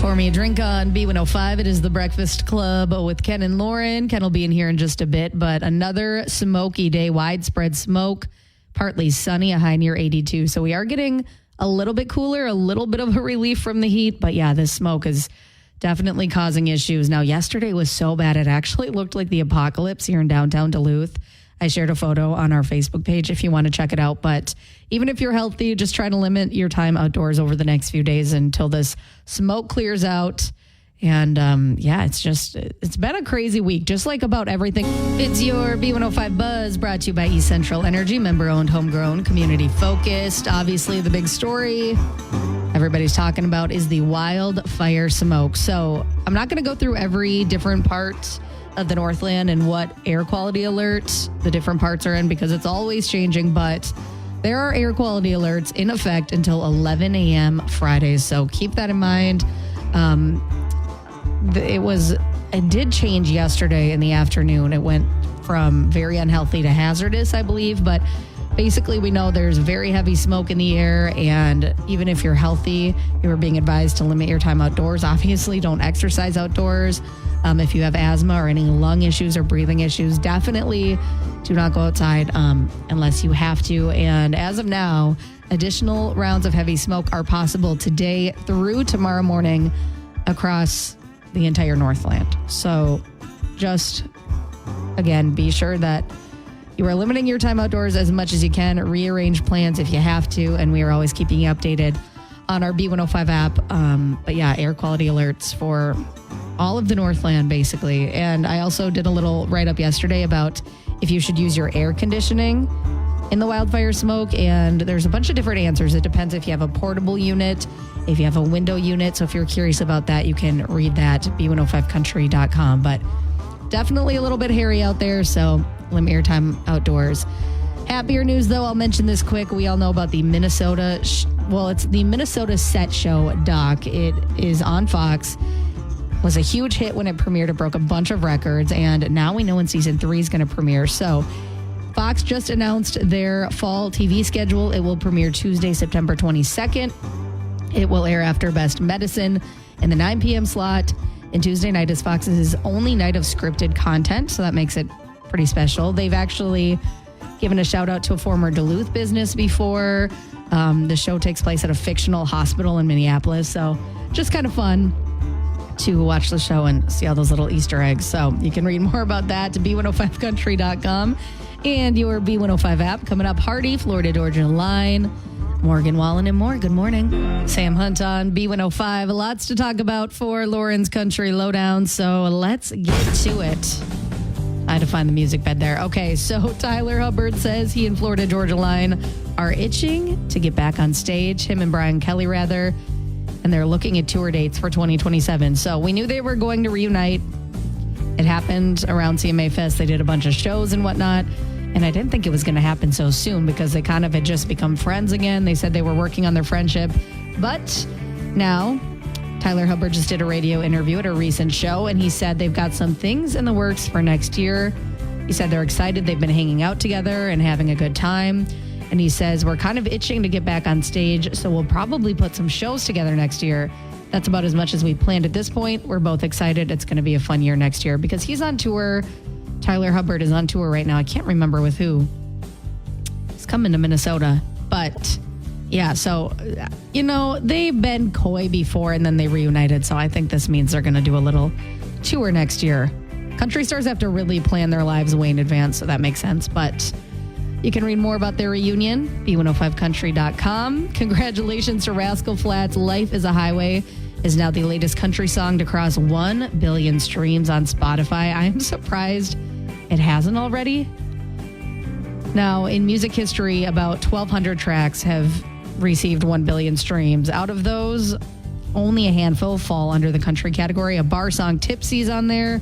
Pour me a drink on B105. It is the Breakfast Club with Ken and Lauren. Ken will be in here in just a bit, but another smoky day, widespread smoke, partly sunny, a high near 82. So we are getting a little bit cooler, a little bit of a relief from the heat. But yeah, this smoke is definitely causing issues. Now, yesterday was so bad, it actually looked like the apocalypse here in downtown Duluth. I shared a photo on our Facebook page if you want to check it out. But even if you're healthy, just try to limit your time outdoors over the next few days until this smoke clears out. And it's been a crazy week, just like about everything. It's your B105 Buzz, brought to you by East Central Energy, member-owned, homegrown, community-focused. Obviously, the big story everybody's talking about is the wildfire smoke. So I'm not going to go through every different part of the Northland and what air quality alerts the different parts are in, because it's always changing, but there are air quality alerts in effect until 11 a.m. Fridays, so keep that in mind. It did change yesterday in the afternoon. It went from very unhealthy to hazardous, I believe, but basically we know there's very heavy smoke in the air, and even if you're healthy, you are being advised to limit your time outdoors. Obviously, don't exercise outdoors. If you have asthma or any lung issues or breathing issues, definitely do not go outside unless you have to. And as of now, additional rounds of heavy smoke are possible today through tomorrow morning across the entire Northland. So just, again, be sure that you are limiting your time outdoors as much as you can. Rearrange plans if you have to, and we are always keeping you updated on our B105 app. But yeah, air quality alerts for all of the Northland, basically. And I also did a little write-up yesterday about if you should use your air conditioning in the wildfire smoke, and there's a bunch of different answers. It depends if you have a portable unit, if you have a window unit. So if you're curious about that, you can read that at b105country.com. But definitely a little bit hairy out there, so limit your time outdoors. Happier news, though, I'll mention this quick. We all know about the Minnesota, it's the Minnesota Set Show doc. It is on Fox. Was a huge hit when it premiered. It broke a bunch of records, and now we know when season 3 is going to premiere. So Fox just announced their fall TV schedule. It will premiere Tuesday, September 22nd. It will air after Best Medicine in the 9 p.m. slot, and Tuesday night is Fox's only night of scripted content, so that makes it pretty special. They've actually given a shout out to a former Duluth business before. The show takes place at a fictional hospital in Minneapolis, so just kind of fun to watch the show and see all those little Easter eggs. So you can read more about that to b105country.com and your B105 app. Coming up, Hardy, Florida Georgia Line, Morgan Wallen and more. Good morning. Sam Hunt on B105. Lots to talk about for Lauren's Country Lowdown, so let's get to it. I had to find the music bed there. Okay, so Tyler Hubbard says he and Florida Georgia Line are itching to get back on stage, him and Brian Kelly, rather, and they're looking at tour dates for 2027. So we knew they were going to reunite. It happened around CMA Fest. They did a bunch of shows and whatnot, and I didn't think it was going to happen so soon because they kind of had just become friends again. They said they were working on their friendship, but now Tyler Hubbard just did a radio interview at a recent show, and he said they've got some things in the works for next year. He said they're excited. They've been hanging out together and having a good time. And he says, we're kind of itching to get back on stage, so we'll probably put some shows together next year. That's about as much as we planned at this point. We're both excited. It's going to be a fun year next year because he's on tour. Tyler Hubbard is on tour right now. I can't remember with who. He's coming to Minnesota. But yeah, so, they've been coy before and then they reunited. So I think this means they're going to do a little tour next year. Country stars have to really plan their lives way in advance, so that makes sense. But you can read more about their reunion, b105country.com. Congratulations to Rascal Flatts. Life is a Highway is now the latest country song to cross 1 billion streams on Spotify. I'm surprised it hasn't already. Now, in music history, about 1,200 tracks have received 1 billion streams. Out of those, only a handful fall under the country category. A bar song, Tipsy's on there.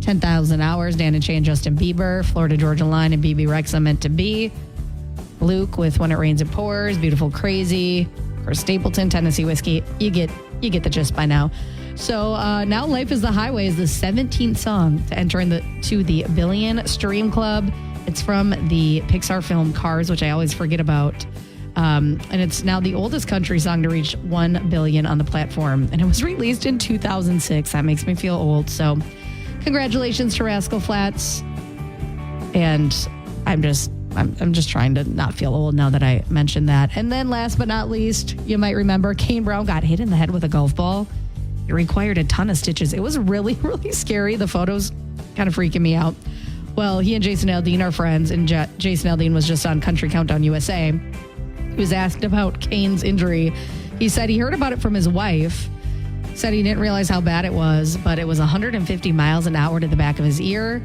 10,000 Hours, Dan and Shay and Justin Bieber. Florida Georgia Line and BB Rexa, Meant to Be. Luke with When It Rains It Pours. Beautiful Crazy. Or Stapleton, Tennessee Whiskey. You get the gist by now. So now Life is the Highway is the 17th song to enter to the Billion Stream Club. It's from the Pixar film Cars, which I always forget about. And it's now the oldest country song to reach 1 billion on the platform. And it was released in 2006. That makes me feel old. So congratulations to Rascal Flatts. And I'm just trying to not feel old now that I mentioned that. And then last but not least, you might remember Kane Brown got hit in the head with a golf ball. It required a ton of stitches. It was really, really scary. The photos kind of freaking me out. Well, he and Jason Aldean are friends, and Jason Aldean was just on Country Countdown USA. He was asked about Kane's injury. He said he heard about it from his wife, said he didn't realize how bad it was, but it was 150 miles an hour to the back of his ear.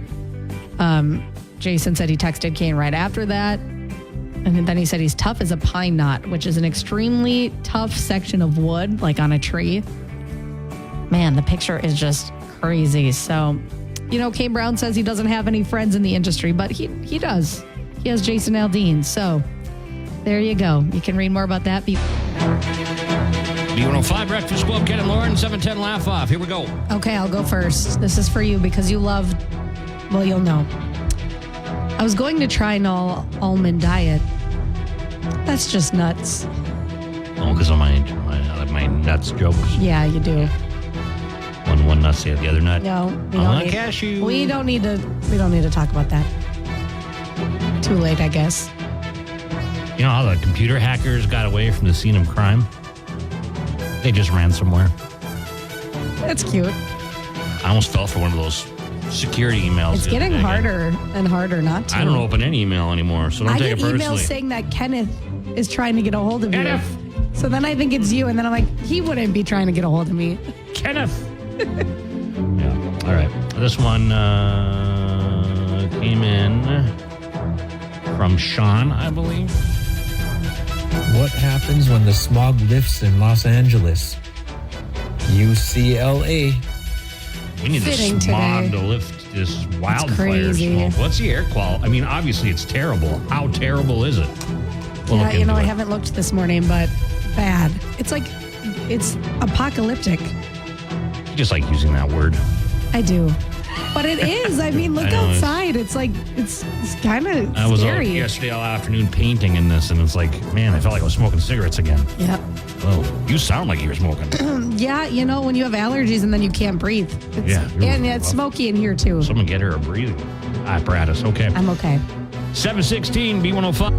Jason said he texted Kane right after that. And then he said he's tough as a pine knot, which is an extremely tough section of wood, like on a tree. Man, the picture is just crazy. So, Kane Brown says he doesn't have any friends in the industry, but he does. He has Jason Aldean. So there you go. You can read more about that. B105 Breakfast Club, Ken and Lauren, 710 Laugh Off. Here we go. Okay, I'll go first. This is for you because you'll know. I was going to try an all-almond diet. That's just nuts. Oh, because of my nuts jokes. Yeah, you do. One nut, say the other nut. No, cashew. We don't need to talk about that. Too late, I guess. You know how the computer hackers got away from the scene of crime? They just ran somewhere. That's cute. I almost fell for one of those security emails. It's getting harder and harder not to. I don't open any email anymore, so don't take it personally. I get emails saying that Kenneth is trying to get a hold of you. So then I think it's you, and then I'm like, he wouldn't be trying to get a hold of me. Kenneth. Yeah. All right. This one came in from Sean, I believe. What happens when the smog lifts in Los Angeles? UCLA. We need the smog to lift this wildfire smoke. What's the air quality? I mean, obviously it's terrible. How terrible is it? I haven't looked this morning, but bad. It's apocalyptic. You just like using that word. I do. But it is. I mean, look outside. It's like, it's kind of scary. I was out yesterday all afternoon painting in this, and it's like, man, I felt like I was smoking cigarettes again. Yep. Oh, you sound like you were smoking. Yeah, when you have allergies and then you can't breathe. It's smoky in here, too. Someone get her a breathing apparatus. Okay. I'm okay. 716 B105.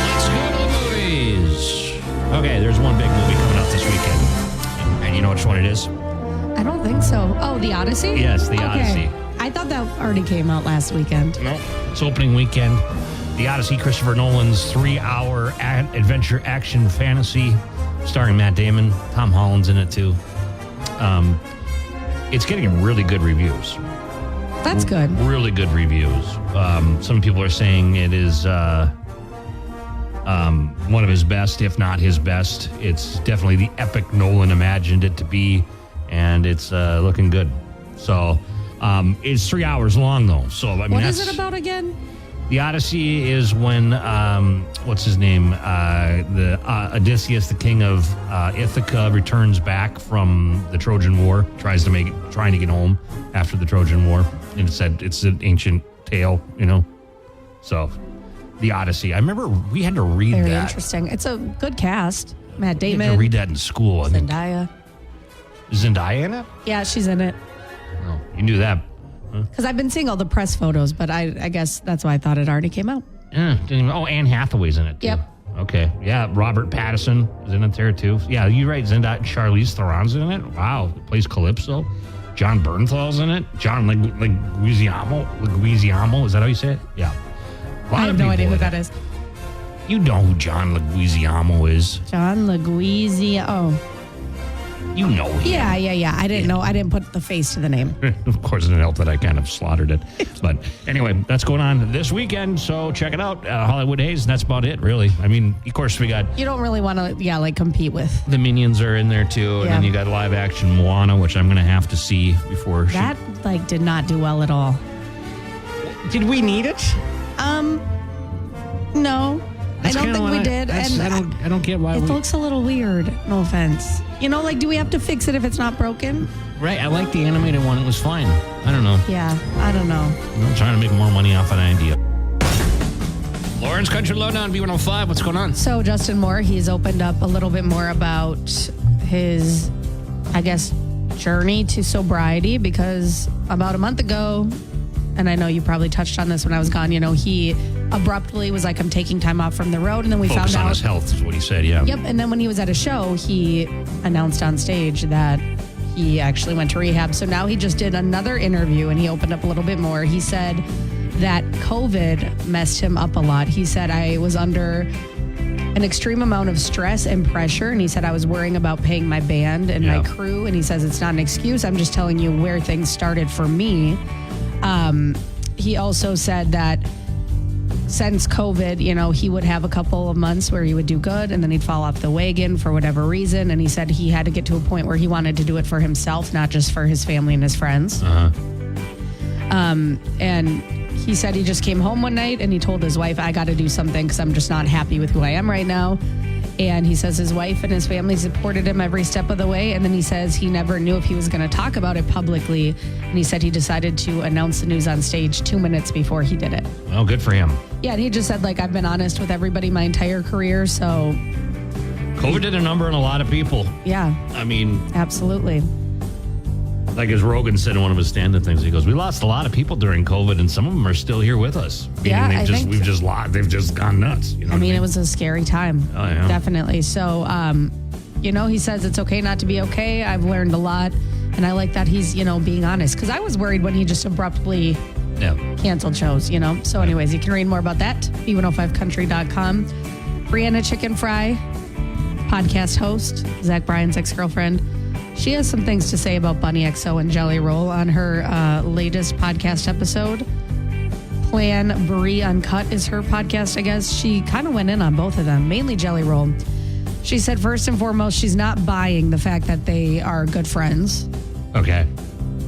Let's go to the movies. Okay, there's one big movie coming out this weekend. And you know which one it is? I don't think so. Oh, The Odyssey? Yes, The Odyssey. I thought that already came out last weekend. No, it's opening weekend. The Odyssey, Christopher Nolan's 3-hour adventure action fantasy starring Matt Damon. Tom Holland's in it, too. It's getting really good reviews. That's good. Really good reviews. Some people are saying it is one of his best, if not his best. It's definitely the epic Nolan imagined it to be, and it's looking good. So it's 3 hours long, though. So I mean, what is it about again? The Odyssey is when what's his name? The Odysseus, the king of Ithaca, returns back from the Trojan War, trying to get home after the Trojan War. And it's an ancient tale, So, The Odyssey. I remember we had to read that. Very interesting. It's a good cast. Matt Damon. We had to read that in school. Zendaya. Is Zendaya in it? Yeah, she's in it. Oh, you knew that. Because I've been seeing all the press photos, but I guess that's why I thought it already came out. Yeah. Anne Hathaway's in it, too. Yep. Okay. Yeah, Robert Pattinson is in it there, too. Yeah, you're right. Zendaya and Charlize Theron's in it. Wow. It plays Calypso. John Bernthal's in it. John Leguizamo. Is that how you say it? Yeah. I have no idea who that is. You know who John Leguizamo is. John Leguizamo. Oh. You know him. Yeah. I didn't know. I didn't put the face to the name. Of course, it didn't help that I kind of slaughtered it. But anyway, that's going on this weekend. So check it out. Hollywood Haze. And that's about it, really. I mean, of course, we got... You don't really want to, compete with... The Minions are in there, too. And then you got live action Moana, which I'm going to have to see before... That, did not do well at all. Did we need it? No. That's I don't think we did. I don't get why it looks a little weird. No offense. Do we have to fix it if it's not broken? Right. I like the animated one. It was fine. I don't know. Yeah. I don't know. I'm trying to make more money off an idea. Lauren's Country Lowdown, B105. What's going on? So Justin Moore, he's opened up a little bit more about his, I guess, journey to sobriety, because about a month ago, and I know you probably touched on this when I was gone, he abruptly was like, I'm taking time off from the road. And then we Focus found out. on his health is what he said, yeah. Yep. And then when he was at a show, he announced on stage that he actually went to rehab. So now he just did another interview and he opened up a little bit more. He said that COVID messed him up a lot. He said, I was under an extreme amount of stress and pressure. And he said, I was worrying about paying my band and my crew. And he says, it's not an excuse. I'm just telling you where things started for me. He also said that since COVID, he would have a couple of months where he would do good and then he'd fall off the wagon for whatever reason. And he said he had to get to a point where he wanted to do it for himself, not just for his family and his friends. And he said he just came home one night and he told his wife, I got to do something because I'm just not happy with who I am right now. And he says his wife and his family supported him every step of the way. And then he says he never knew if he was going to talk about it publicly. And he said he decided to announce the news on stage 2 minutes before he did it. Well, good for him. Yeah, and he just said, I've been honest with everybody my entire career, so... COVID did a number on a lot of people. Yeah. I mean... Absolutely. Like as Rogan said in one of his stand-up things, he goes, we lost a lot of people during COVID, and some of them are still here with us. Yeah, They've just gone nuts. You know it was a scary time. Oh, yeah. Definitely. So, he says it's okay not to be okay. I've learned a lot, and I like that he's, being honest. Because I was worried when he just abruptly canceled shows, So anyways, you can read more about that, b105country.com. Brianna Chicken Fry, podcast host, Zach Bryan's ex-girlfriend. She has some things to say about Bunny XO and Jelly Roll on her latest podcast episode. Plan Brie Uncut is her podcast, I guess. She kind of went in on both of them, mainly Jelly Roll. She said, first and foremost, she's not buying the fact that they are good friends. Okay.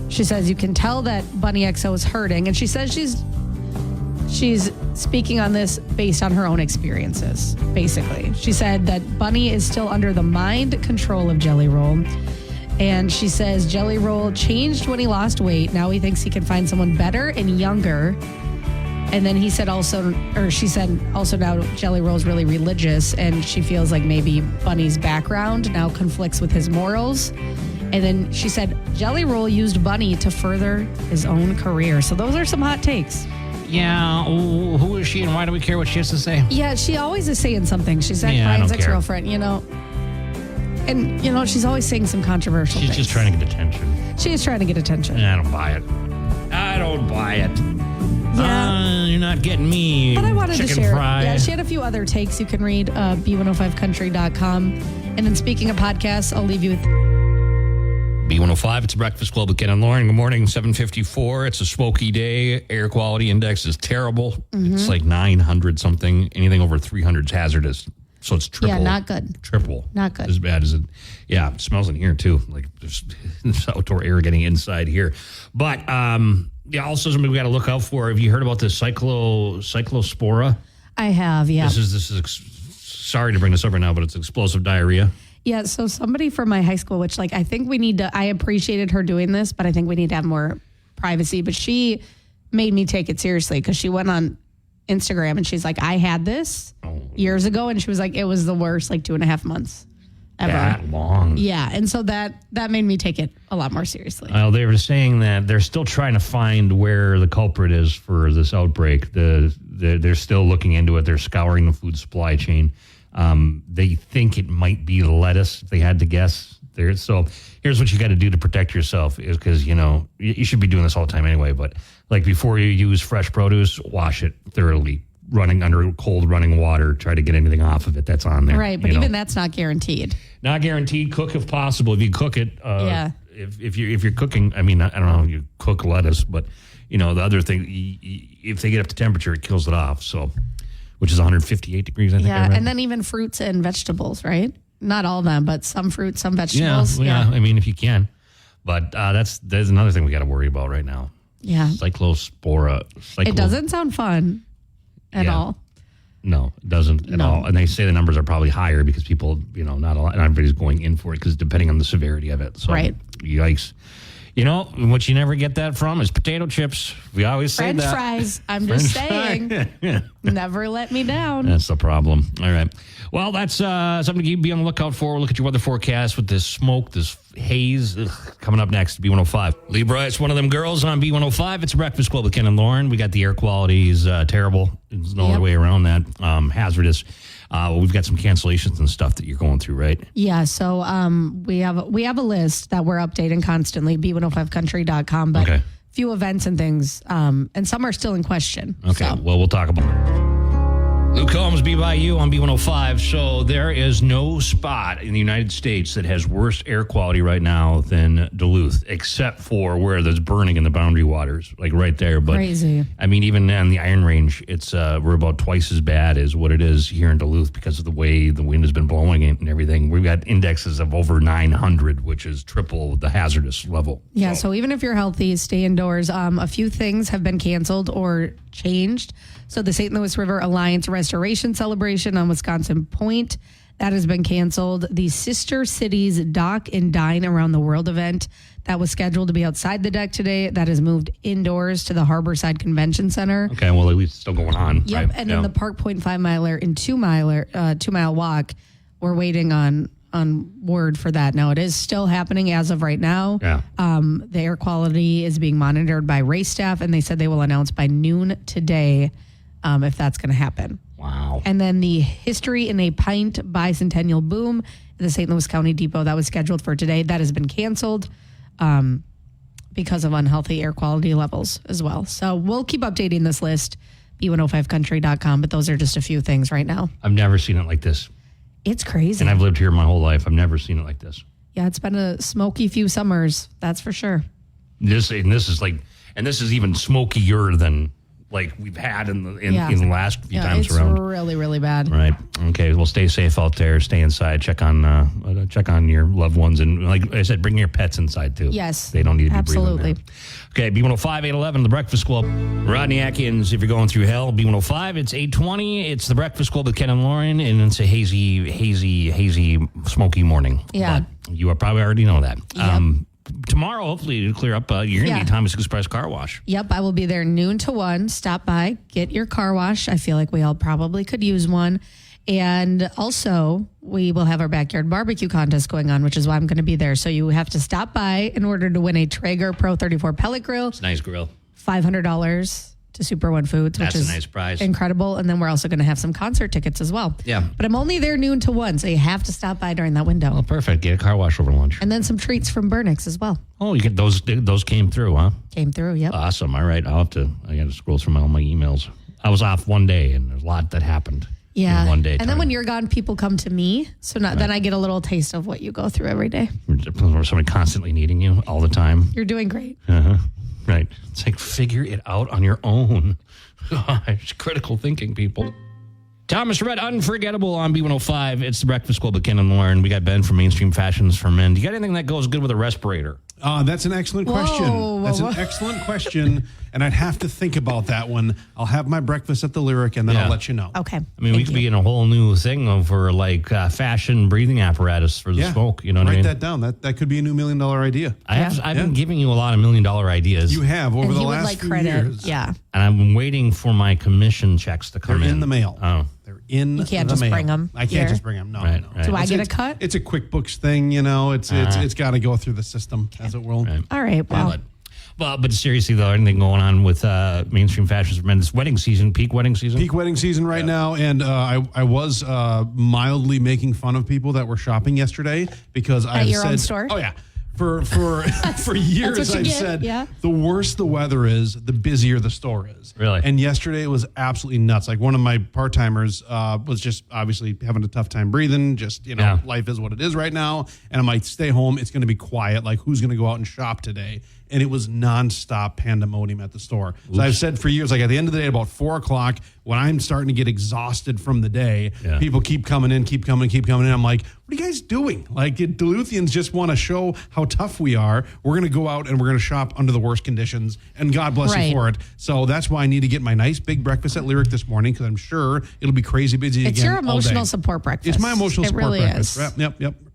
She says you can tell that Bunny XO is hurting, and she says she's speaking on this based on her own experiences, basically. She said that Bunny is still under the mind control of Jelly Roll. And she says Jelly Roll changed when he lost weight. Now he thinks he can find someone better and younger. And then she said also now Jelly Roll's really religious, and she feels like maybe Bunny's background now conflicts with his morals. And then she said Jelly Roll used Bunny to further his own career. So those are some hot takes. Yeah, who is she and why do we care what she has to say? Yeah, she always is saying something. She's Zach Bryan's ex-girlfriend, And, she's always saying some controversial things. She's just trying to get attention. She is trying to get attention. I don't buy it. Yeah. You're not getting me. But I wanted to share. Fry. Yeah, she had a few other takes. You can read b105country.com. And then speaking of podcasts, I'll leave you with... B105, it's Breakfast Club with Ken and Lauren. Good morning, 7:54. It's a smoky day. Air quality index is terrible. Mm-hmm. It's like 900 something. Anything over 300 is hazardous. So it's triple. Yeah, not good. Triple. Not good. As bad as it. Yeah, it smells in here too. Like there's outdoor air getting inside here. But also something we got to look out for. Have you heard about this cyclospora? I have, yeah. This is sorry to bring this up right now, but it's explosive diarrhea. Yeah, so somebody from my high school, which I think we need to, I appreciated her doing this, but I think we need to have more privacy. But she made me take it seriously because she went on Instagram and she's like, I had this years ago. And she was like, it was the worst, 2.5 months ever. That long. Yeah. And so that made me take it a lot more seriously. Well, they were saying that they're still trying to find where the culprit is for this outbreak. They're still looking into it. They're scouring the food supply chain. They think it might be lettuce, if they had to guess. So here's what you got to do to protect yourself is because, you should be doing this all the time anyway. But before you use fresh produce, wash it thoroughly, running under cold running water. Try to get anything off of it that's on there. Right. But even that's not guaranteed. Not guaranteed. Cook if possible. If you cook it. Yeah. If you're cooking, I don't know, you cook lettuce, but the other thing, if they get up to temperature, it kills it off. So, which is 158 degrees, I think. Yeah, and then even fruits and vegetables, right? Not all of them, but some fruits, some vegetables. Yeah. If you can. But there's another thing we got to worry about right now. Yeah. Cyclospora. It doesn't sound fun at all. No, it doesn't at all. And they say the numbers are probably higher because people, not a lot, and everybody's going in for it because depending on the severity of it. So, right. Yikes. You know, what you never get that from is potato chips. We always say French that. fries. I'm just saying. Never let me down. That's the problem. All right. Well, that's something to be on the lookout for. Look at your weather forecast with this smoke, this haze. Coming up next, B105. Lee Bryce, one of them girls on B105. It's Breakfast Club with Ken and Lauren. We got the air quality is terrible. There's no other way around that. Hazardous. We've got some cancellations and stuff that you're going through, right? Yeah, so we have a list that we're updating constantly, b105country.com, but Okay. few events and things, and some are still in question. Okay, So. well, we'll talk about it. Luke Combs, BYU on B105. So there is no spot in the United States that has worse air quality right now than Duluth, except for where there's burning in the Boundary Waters, like right there. But Crazy. I mean, even on the Iron Range, it's we're about twice as bad as what it is here in Duluth because of the way the wind has been blowing it and everything. We've got indexes of over 900, which is triple the hazardous level. Yeah, so even if you're healthy, stay indoors. A few things have been canceled or changed. So the St. Louis River Alliance Restoration Celebration on Wisconsin Point, that has been canceled. The Sister Cities Dock and Dine Around the World event that was scheduled to be outside the deck today, that has moved indoors to the Harborside Convention Center. Okay, well, at least it's still going on. Yep, right? and then the Park Point 5-miler and 2-mile walk, we're waiting on word for that. Now, it is still happening as of right now. Yeah. The air quality is being monitored by race staff, and they said they will announce by noon today if that's going to happen. Wow. And then the History in a Pint Bicentennial Boom at the St. Louis County Depot that was scheduled for today, that has been canceled because of unhealthy air quality levels as well. So we'll keep updating this list, b105country.com, but those are just a few things right now. I've never seen it like this. It's crazy. And I've lived here my whole life. I've never seen it like this. Yeah, it's been a smoky few summers, that's for sure. This is even smokier than like we've had in the last few times it's around. really, really bad. Right. Okay. Well, stay safe out there. Stay inside. Check on your loved ones, and like I said, bring your pets inside too. Yes. They don't need to be absolutely. breathing there. Okay. B105 811, The Breakfast Club. Rodney Atkins. If you're going through hell, B105. It's 820. It's The Breakfast Club with Ken and Lauren, and it's a hazy, smoky morning. Yeah. But you probably already know that. Yep. Tomorrow, hopefully, to clear up, you're going to be Thomas Express Car Wash. Yep, I will be there noon to 1. Stop by, get your car wash. I feel like we all probably could use one. And also, we will have our backyard barbecue contest going on, which is why I'm going to be there. So you have to stop by in order to win a Traeger Pro 34 pellet grill. It's a nice grill. $500 to Super One Foods, which That's is a nice prize. Incredible. And then we're also going to have some concert tickets as well. Yeah. But I'm only there noon to 1, so you have to stop by during that window. Oh, perfect. Get a car wash over lunch. And then some treats from Burnix as well. Oh, you get those came through, huh? Came through, yep. Awesome. All right. I got to scroll through all my emails. I was off one day, and there's a lot that happened. Yeah. In one day. And then when you're gone, people come to me. So then I get a little taste of what you go through every day. Somebody constantly needing you all the time. You're doing great. Uh-huh. Right. It's like figure it out on your own. Gosh, critical thinking, people. Thomas Red, Unforgettable on B105. It's the Breakfast Club with Ken and Lauren. We got Ben from Mainstream Fashions for Men. Do you got anything that goes good with a respirator? That's an excellent question. That's an excellent question, and I'd have to think about that one. I'll have my breakfast at the Lyric, and then I'll let you know. Okay. I mean, we could be in a whole new thing for like fashion breathing apparatus for the smoke. You know what I mean? Write that down. That could be a new $1 million idea. I've been giving you a lot of $1 million ideas. You have over And the he would last like few credit. years. Yeah. And I've been waiting for my commission checks to come They're in the mail. Oh. They're in You can't the just mail. bring 'em I can't here. just bring them. No, Right, no. right. Do I It's- get a it's- cut? It's a QuickBooks thing, you know. It's got to go through the system, as it will. Right. All right. Well, But seriously, though, anything going on with Mainstream Fashions for Men? This wedding season, peak wedding season? Peak wedding season right now, and I was mildly making fun of people that were shopping yesterday because I your said, own store? "Oh yeah." For years, what you I've get, said yeah. the worse the weather is, the busier the store is. Really? And yesterday it was absolutely nuts. Like one of my part timers was just obviously having a tough time breathing. Just life is what it is right now. And I'm like, stay home. It's going to be quiet. Like who's going to go out and shop today? And it was nonstop pandemonium at the store. So I've said for years, like at the end of the day, about 4:00, when I'm starting to get exhausted from the day, people keep coming in. I'm like, what are you guys doing? Like Duluthians just want to show how tough we are. We're going to go out and we're going to shop under the worst conditions, and God bless you for it. So that's why I need to get my nice big breakfast at Lyric this morning, because I'm sure it'll be crazy busy it's again your emotional all day. support breakfast. It's my emotional it support really breakfast. is.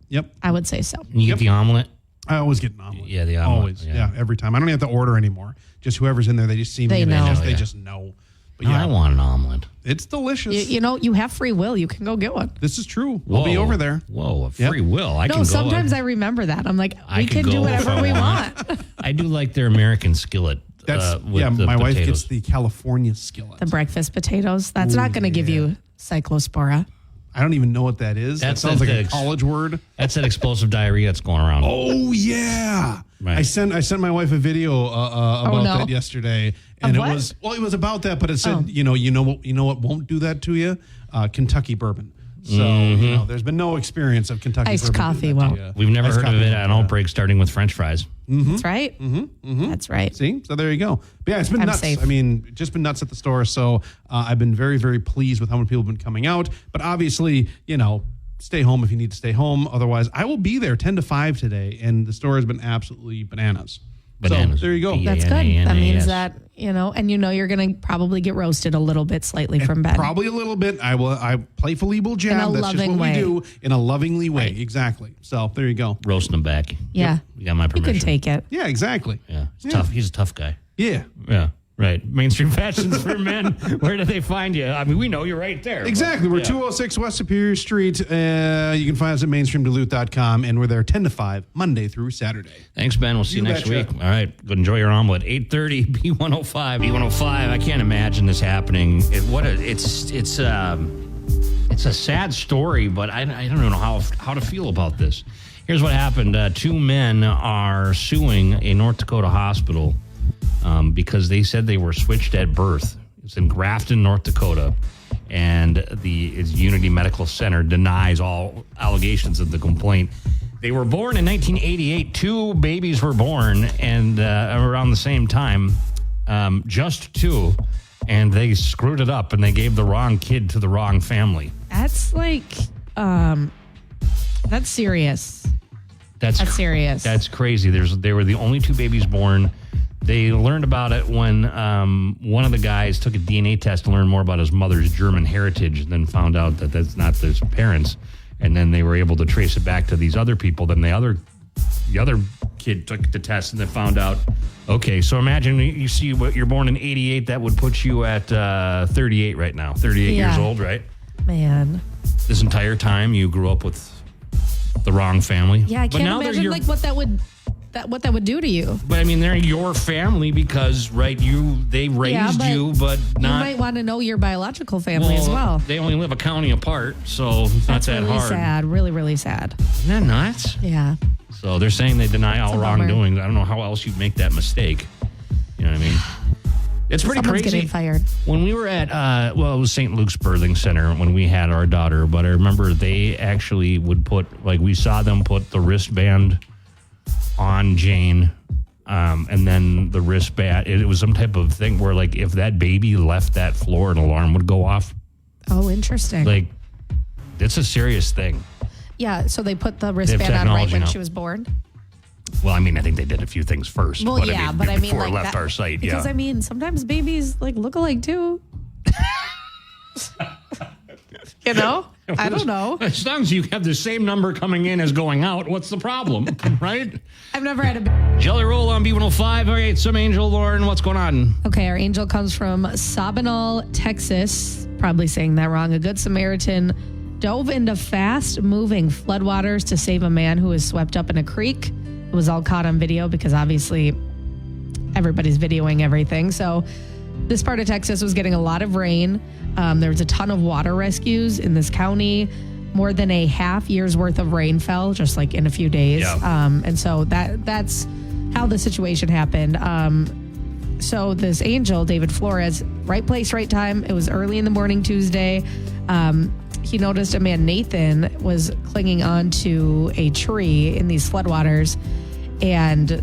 Yep. I would say so. You get the omelet? I always get an omelet. Yeah, the omelet. Always. Yeah, every time. I don't even have to order anymore. Just whoever's in there, they just see me. They and know. They just know. But No, I want an omelet. it's delicious. You know, you have free will. You can go get one. This is true. We'll be over there. Whoa, a free will. I can No, go. sometimes I remember that. I'm like, I we can can do go if whatever I we want. want. I do like their American skillet. That's with the my wife potatoes. gets the California skillet. The breakfast potatoes. That's not going to give you cyclospora. I don't even know what that is. That That's sounds like a the- college word. That's that explosive diarrhea that's going around. Oh yeah. Right. I sent my wife a video about no. that yesterday, and Of it was about that, but it said you know what won't do that to you, Kentucky bourbon. So there's been no experience of Kentucky Iced bourbon doing coffee that to won't. you. We've never Iced heard of coffee it won't at do an that. outbreak starting with French fries. That's right. That's right. See, so there you go. But yeah, it's been I'm nuts. safe. I mean, just been nuts at the store. So I've been very, very pleased with how many people have been coming out. But obviously, stay home if you need to stay home. Otherwise, I will be there 10 to 5 today, and the store has been absolutely bananas. Bananas. So there you go. That's good. Bananas. That means that, and you're going to probably get roasted a little bit slightly from bed. Probably a little bit. I playfully will jab. In a That's just loving what way. we do in a lovingly way. Exactly. So there you go. Roasting them back. Yeah. You got my You permission. can take it. Yeah, exactly. Yeah. It's tough. He's a tough guy. Yeah. Yeah. Right. Mainstream Fashions for Men. Where do they find you? I mean, we know you're right there. Exactly. We're 206 West Superior Street. You can find us at mainstreamduluth.com, and we're there 10 to 5, Monday through Saturday. Thanks, Ben. We'll see you You next betcha. week. All right. Go enjoy your omelet. 8:30 B105. B105. I can't imagine this happening. It's a sad story, but I don't know how to feel about this. Here's what happened. 2 men are suing a North Dakota hospital because they said they were switched at birth. It's in Grafton, North Dakota. And its Unity Medical Center denies all allegations of the complaint. They were born in 1988. 2 babies were born, and around the same time, just 2. And they screwed it up, and they gave the wrong kid to the wrong family. That's like, that's serious. That's serious. That's crazy. They were the only 2 babies born. They learned about it when one of the guys took a DNA test to learn more about his mother's German heritage, and then found out that that's not his parents. And then they were able to trace it back to these other people. Then the other kid took the test and then found out, okay, so imagine you see what you're born in 88, that would put you at 38 right now, 38 years old, right? Man. This entire time you grew up with the wrong family. Yeah, I But can't now they're imagine what that would do to you. But I mean, they're your family because, right, they raised you, but you not. might want to know your biological family as well. They only live a county apart, so it's not that really hard. sad. Really, really sad. Isn't that nuts? Yeah. So they're saying they deny all It's a bummer. wrongdoing. I don't know how else you'd make that mistake. You know what I mean? It's pretty Someone's crazy. getting fired. When we were at, it was St. Luke's Birthing Center when we had our daughter, but I remember they actually would we saw them put the wristband on Jane, and then the wristband, it was some type of thing where, if that baby left that floor, an alarm would go off. Oh, interesting. It's a serious thing. Yeah, so they put the wristband on right technology when now. she was born? Well, I mean, I think they did a few things first. Well, yeah, but I mean, before it left our sight, because I mean, sometimes babies look alike too. I don't know. As long as you have the same number coming in as going out, what's the problem, right? I've never had a. Jelly Roll on B105. All right, some Angel, Lauren, what's going on? Okay, our angel comes from Sabinal, Texas. Probably saying that wrong. A good Samaritan dove into fast-moving floodwaters to save a man who was swept up in a creek. It was all caught on video because obviously everybody's videoing everything. So this part of Texas was getting a lot of rain. There was a ton of water rescues in this county. More than a half year's worth of rain fell just in a few days. Yeah. And so that's how the situation happened. So this angel, David Flores, right place, right time. It was early in the morning Tuesday. He noticed a man, Nathan, was clinging onto a tree in these floodwaters, and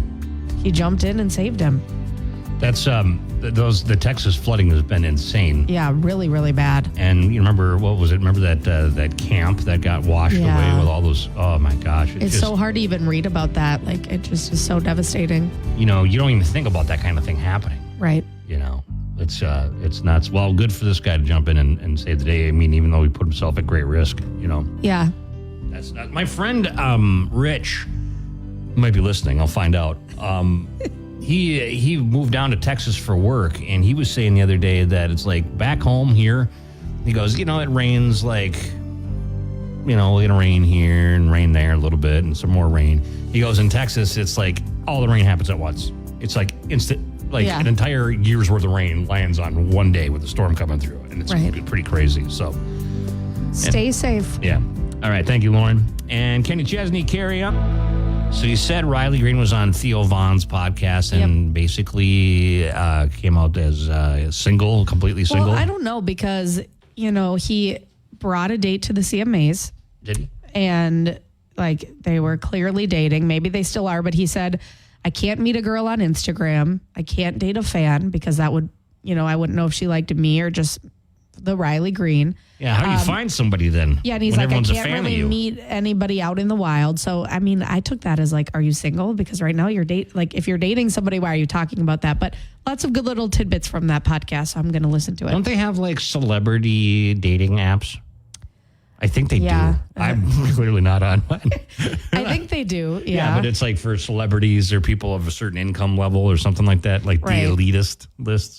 he jumped in and saved him. That's the Texas flooding has been insane. Yeah, really, really bad. And you remember, what was it? Remember that camp that got washed Yeah. away with all those? Oh my gosh! It's so hard to even read about that. It just is so devastating. You don't even think about that kind of thing happening. Right. It's nuts. Well, good for this guy to jump in and save the day. I mean, even though he put himself at great risk, Yeah. That's not my friend. Rich Might be listening. I'll find out. He moved down to Texas for work, and he was saying the other day that it's like back home here. He goes, it rains like, it'll rain here and rain there a little bit and some more rain. He goes, in Texas, it's like all the rain happens at once. It's like instant, like an entire year's worth of rain lands on one day with a storm coming through. And it's pretty crazy. So stay safe. Yeah. All right. Thank you, Lauren. And Kenny Chesney, carry up. So you said Riley Green was on Theo Vaughn's podcast and basically came out as single, completely single. Well, I don't know because, he brought a date to the CMAs. Did he? And they were clearly dating. Maybe they still are, but he said, I can't meet a girl on Instagram. I can't date a fan because that would, I wouldn't know if she liked me or just the Riley Green. Yeah, how do you find somebody then? Yeah, and he's like, I can't really meet anybody out in the wild. So, I mean, I took that as are you single? Because right now if you're dating somebody, why are you talking about that? But lots of good little tidbits from that podcast, so I'm going to listen to it. Don't they have celebrity dating apps? I think they do. I'm clearly not on one. I think they do, Yeah, but it's for celebrities or people of a certain income level or something like that, the elitist lists.